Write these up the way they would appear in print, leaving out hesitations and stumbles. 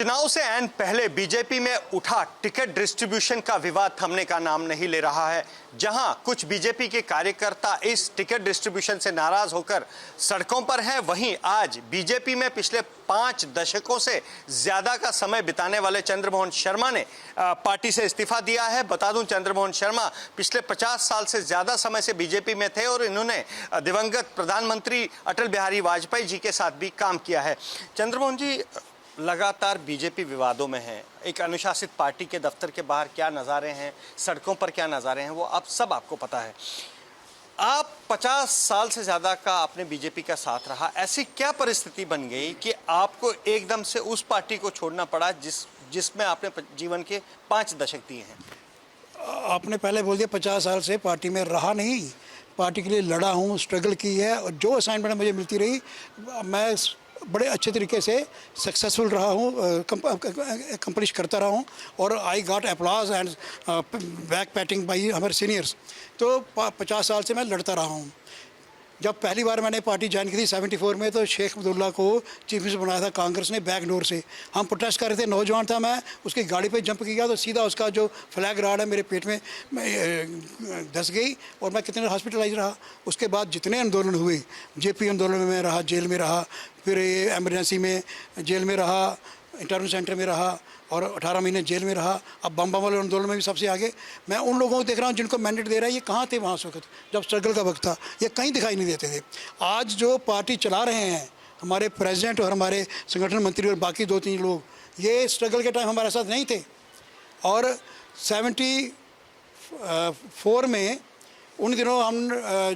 चुनाव से ऐन पहले बीजेपी में उठा टिकट डिस्ट्रीब्यूशन का विवाद थमने का नाम नहीं ले रहा है। जहां कुछ बीजेपी के कार्यकर्ता इस टिकट डिस्ट्रीब्यूशन से नाराज होकर सड़कों पर हैं, वहीं आज बीजेपी में पिछले 5 दशकों से ज्यादा का समय बिताने वाले चंद्रमोहन शर्मा ने पार्टी से इस्तीफा दिया है। बता दूं, चंद्रमोहन शर्मा पिछले 50 साल से ज्यादा समय से बीजेपी में थे और इन्होंने दिवंगत प्रधानमंत्री अटल बिहारी वाजपेयी जी के साथ भी काम किया है। चंद्रमोहन जी लगातार बीजेपी विवादों में है। एक अनुशासित पार्टी के दफ्तर के बाहर क्या नज़ारे हैं, सड़कों पर क्या नज़ारे हैं, वो आपको पता है। आप 50 साल से ज़्यादा का आपने बीजेपी का साथ रहा। ऐसी क्या परिस्थिति बन गई कि आपको एकदम से उस पार्टी को छोड़ना पड़ा जिसमें आपने जीवन के 5 दशक दिए हैं? आपने पहले बोल दिया 50 साल से पार्टी में रहा नहीं, पार्टी के लिए लड़ा हूँ, स्ट्रगल की है और जो असाइनमेंट मुझे मिलती रही मैं बड़े अच्छे तरीके से सक्सेसफुल रहा हूँ, कंप्लीट करता रहा हूँ और I got applause and back patting by हमारे सीनियर्स। तो 50 साल से मैं लड़ता रहा हूँ। जब पहली बार मैंने पार्टी ज्वाइन की थी 74 में, तो शेख अब्दुल्ला को चीफ मिनिस्टर बनाया था कांग्रेस ने बैक डोर से। हम प्रोटेस्ट कर रहे थे, नौजवान था मैं, उसकी गाड़ी पे जंप किया तो सीधा उसका जो फ्लैग राड है मेरे पेट में धंस गई और मैं कितने हॉस्पिटलाइज रहा। उसके बाद जितने आंदोलन हुए, जेपी आंदोलन में रहा, जेल में रहा, फिर ये एमरजेंसी में जेल में रहा, इंटरनल सेंटर में रहा और 18 महीने जेल में रहा। अब बम वाले आंदोलन में भी सबसे आगे। मैं उन लोगों को देख रहा हूँ जिनको मैंडेट दे रहा है, ये कहाँ थे वहाँ उस वक्त जब स्ट्रगल का वक्त था? ये कहीं दिखाई नहीं देते थे। आज जो पार्टी चला रहे हैं हमारे प्रेसिडेंट और हमारे संगठन मंत्री और बाकी 2-3 लोग, ये स्ट्रगल के टाइम हमारे साथ नहीं थे। और 74 में उन दिनों हम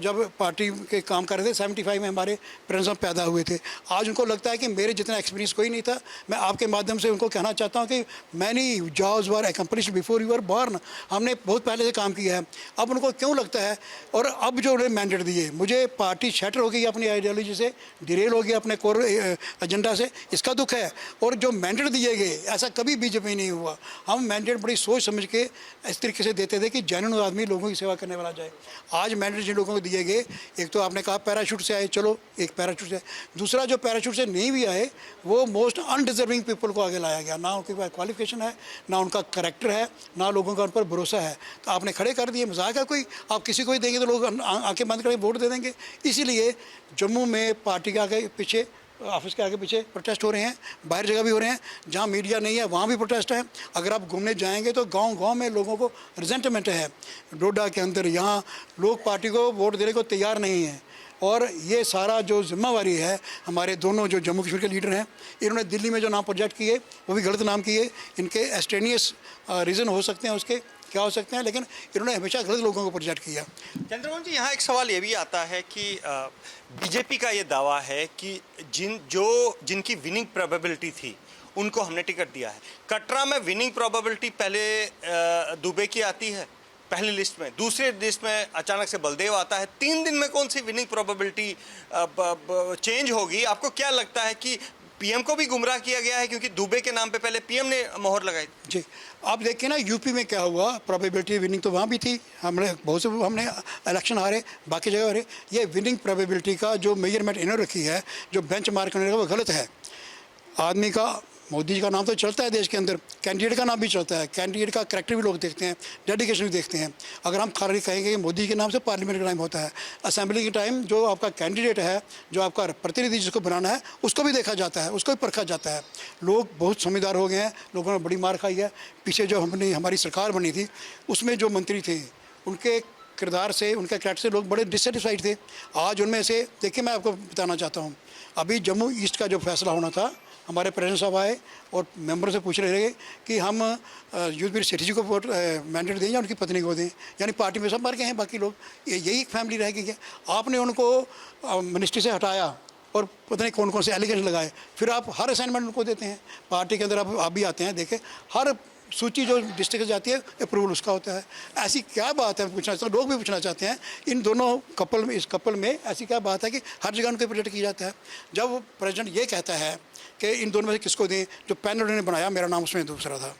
जब पार्टी के काम कर रहे थे, 75 में हमारे पेरेंट्स साहब पैदा हुए थे। आज उनको लगता है कि मेरे जितना एक्सपीरियंस कोई नहीं था। मैं आपके माध्यम से उनको कहना चाहता हूं कि many jobs were accomplished before you were born. हमने बहुत पहले से काम किया है। अब उनको क्यों लगता है, और अब जो उन्हें मैंडेट दिए, मुझे पार्टी शटर हो गई अपनी आइडियोलॉजी से, डिरेल हो गई अपने कोर एजेंडा से, इसका दुख है। और जो मैंडेट दिए गए, ऐसा कभी बीजेपी नहीं हुआ। हम मैंडेट बड़ी सोच समझ के इस तरीके से देते थे कि जेन्युइन आदमी लोगों की सेवा करने वाला जाए। आज मैंडेट जिन लोगों को दिए गए, एक तो आपने कहा पैराशूट से आए, चलो एक पैराशूट से, दूसरा जो पैराशूट से नहीं भी आए वो मोस्ट अनडिजर्विंग पीपल को आगे लाया गया। ना उनके पास क्वालिफिकेशन है, ना उनका करैक्टर है, ना लोगों का उन पर भरोसा है, तो आपने खड़े कर दिए। मजाक है कोई? आप किसी को ही देंगे तो लोग आंखें बंद करके वोट दे देंगे। इसीलिए जम्मू में पार्टी के आगे पीछे, ऑफिस के आगे पीछे प्रोटेस्ट हो रहे हैं, बाहर जगह भी हो रहे हैं। जहां मीडिया नहीं है वहां भी प्रोटेस्ट है। अगर आप घूमने जाएंगे तो गांव-गांव में लोगों को रिजेंटमेंट है। डोडा के अंदर यहां लोग पार्टी को वोट देने को तैयार नहीं हैं। और ये सारा जो जिम्मेवारी है, हमारे दोनों जो जम्मू कश्मीर के लीडर हैं, इन्होंने दिल्ली में जो नाम प्रोजेक्ट किए वो भी गलत नाम किए। इनके एस्टेनियस रीज़न हो सकते हैं, उसके क्या हो सकते हैं, लेकिन इन्होंने हमेशा गलत लोगों को प्रोजेक्ट किया। चंद्रमोहन जी, यहाँ एक सवाल ये भी आता है कि बीजेपी का ये दावा है कि जिनकी विनिंग प्रोबेबिलिटी थी उनको हमने टिकट दिया है। कटरा में विनिंग प्रोबेबिलिटी पहले दुबे की आती है पहली लिस्ट में, दूसरे लिस्ट में अचानक से बलदेव आता है। 3 दिन में कौन सी विनिंग प्रोबेबिलिटी चेंज होगी? आपको क्या लगता है कि पीएम को भी गुमराह किया गया है, क्योंकि दुबे के नाम पे पहले पीएम ने मोहर लगाई? जी, आप देखिए ना यूपी में क्या हुआ। प्रोबेबिलिटी विनिंग तो वहाँ भी थी, हमने बहुत से हमने इलेक्शन हारे, बाकी जगह हारे। ये विनिंग प्रोबेबिलिटी का जो मेजरमेंट इन्होंने रखी है, जो बेंच मार्क करने का, वो गलत है। आदमी का, मोदी जी का नाम तो चलता है देश के अंदर, कैंडिडेट का नाम भी चलता है, कैंडिडेट का करैक्टर भी लोग देखते हैं, डेडिकेशन भी देखते हैं। अगर हम खाली कहेंगे कि मोदी के नाम से पार्लियामेंट का टाइम होता है, असेंबली के टाइम जो आपका कैंडिडेट है, जो आपका प्रतिनिधि जिसको बनाना है, उसको भी देखा जाता है, उसको भी परखा जाता है। लोग बहुत समझदार हो गए हैं, लोगों ने बड़ी मार खाई है। पीछे जो हमारी सरकार बनी थी उसमें जो मंत्री थे, उनके किरदार से, उनके कैरेक्टर से लोग बड़े डिससेटिस्फाइड थे। आज उनमें से देखिए, मैं आपको बताना चाहता हूँ, अभी जम्मू ईस्ट का जो फैसला होना था, हमारे प्रेसिडेंट साहब आए और मेंबर से पूछ रहे थे कि हम युद्धवीर सेठी जी को वोट मैंडेट दें या उनकी पत्नी को दें। यानी पार्टी में सब मर गए हैं, बाकी लोग, यही एक फैमिली रह गई है। आपने उनको मिनिस्ट्री से हटाया और पता नहीं कौन कौन से एलिगेशन लगाए, फिर आप हर असाइनमेंट उनको देते हैं। पार्टी के अंदर आप भी आते हैं, देखें हर सूची जो डिस्ट्रिक्ट जाती है अप्रूवल उसका होता है। ऐसी क्या बात है, पूछना चाहते हैं, लोग भी पूछना चाहते हैं, इन दोनों कपल में, इस कपल में ऐसी क्या बात है कि हर जगह उनको प्रोजेक्ट किया जाता है? जब प्रेसिडेंट ये कहता है कि इन दोनों में से किसको दें, जो पैनल उन्होंने बनाया, मेरा नाम उसमें दूसरा था।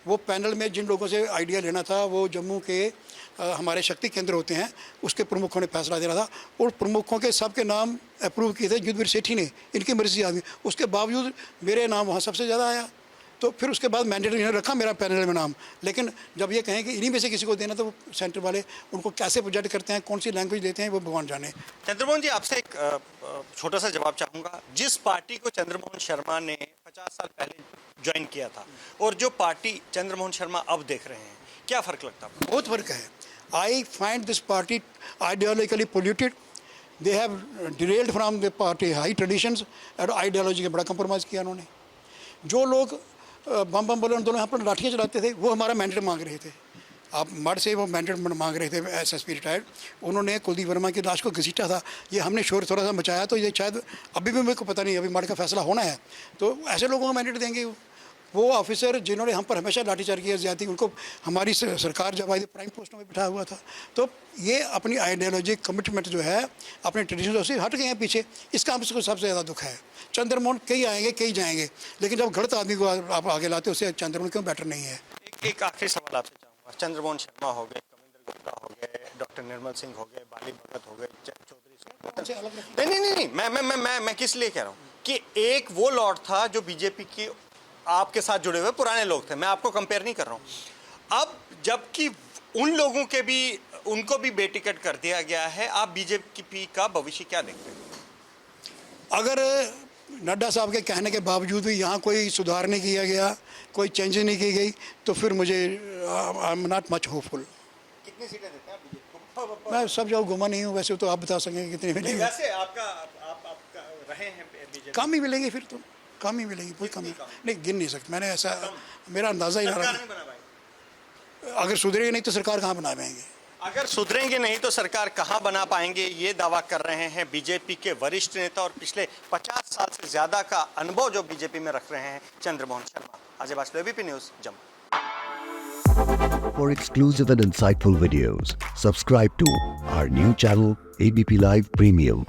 वो पैनल में जिन लोगों से आइडिया लेना था, वो जम्मू के हमारे शक्ति केंद्र होते हैं, उसके प्रमुखों ने फैसला देना था। और प्रमुखों के सबके नाम अप्रूव किए थे युद्धवीर सेठी ने, इनकी मर्जी आदमी। उसके बावजूद मेरे नाम वहाँ सबसे ज़्यादा आया। तो फिर उसके बाद मैंडेट इन्होंने रखा मेरा पैनल में नाम, लेकिन जब ये कहें कि इन्हीं में से किसी को देना तो सेंटर वाले उनको कैसे प्रोजेक्ट करते हैं, कौन सी लैंग्वेज देते हैं, वो भगवान जाने। चंद्रमोहन जी, आपसे एक छोटा सा जवाब चाहूंगा। जिस पार्टी को चंद्रमोहन शर्मा ने 50 साल पहले ज्वाइन किया था और जो पार्टी चंद्रमोहन शर्मा अब देख रहे हैं, क्या फर्क लगता है? बहुत फर्क है। I find this party ideologically polluted. They have derailed from the party high traditions और आइडियोलॉजी का बड़ा कंप्रोमाइज़ किया उन्होंने। जो लोग बम बम बोले, उन दोनों यहाँ पर लाठियाँ चलाते थे, वो हमारा मैंडेट मांग रहे थे। आप मठ से वो मैंडेट मांग रहे थे, एसएसपी रिटायर्ड। उन्होंने कुलदीप वर्मा की लाश को घसीटा था। ये हमने शोर थोड़ा सा मचाया, तो ये शायद अभी भी मेरे को पता नहीं, अभी मठ का फैसला होना है, तो ऐसे लोगों को मैंडेट देंगे। वो ऑफिसर जिन्होंने हम पर हमेशा लाठीचार्ज किया, ज्यादा, उनको हमारी सरकार जब आई प्राइम पोस्टों में बिठा हुआ था। तो ये अपनी आइडियोलॉजी कमिटमेंट जो है, अपने ट्रेडिशन से हट गए हैं पीछे। इसका हमको सबसे ज़्यादा दुख है। चंद्रमोहन कई आएंगे, कई जाएंगे, लेकिन जब गलत आदमी को आप आगे लाते, उससे चंद्रमोहन क्यों बेटर नहीं है। एक आखिरी सवाल आपसे चाहूंगा। चंद्रमोहन शर्मा हो गए, कविंद्र गुप्ता हो गए, डॉक्टर निर्मल सिंह हो गए, बाली भगत हो गए, चौधरी, नहीं, मैं किस लिए कह रहा हूँ कि एक वो लॉर्ड था जो बीजेपी की आपके साथ जुड़े हुए पुराने लोग थे, मैं आपको कंपेयर नहीं कर रहा हूँ। अब जबकि उन लोगों के भी, उनको भी बेटिकट कर दिया गया है, आप बीजेपी का भविष्य क्या देखते हैं? अगर नड्डा साहब के कहने के बावजूद भी यहाँ कोई सुधार नहीं किया गया, कोई चेंजेस नहीं की गई, तो फिर मुझे I am not much hopeful. कितनी सीटें देते हैं आप बीजेपी को? मैं सब जगह घुमा नहीं हूँ, वैसे तो आप बता सकेंगे कितने मिलेंगे। वैसे आपका रहे हैं बीजेपी? कम ही मिलेंगे, फिर तो कम ही मिलेगी, कोई कम नहीं, गिन नहीं सकते। मैंने ऐसा, मेरा अंदाजा ही लगा रहा। अगर सुधरेगी नहीं तो सरकार कहाँ बना पाएंगे? अगर सुधरेंगे नहीं तो सरकार कहाँ बना पाएंगे, ये दावा कर रहे हैं बीजेपी के वरिष्ठ नेता और पिछले 50 साल से ज्यादा का अनुभव जो बीजेपी में रख रहे हैं Chandramohan Sharma. Ajay Baslo, ABP news, Jammu. For exclusive and insightful videos, subscribe to our new channel ABP Live Premium.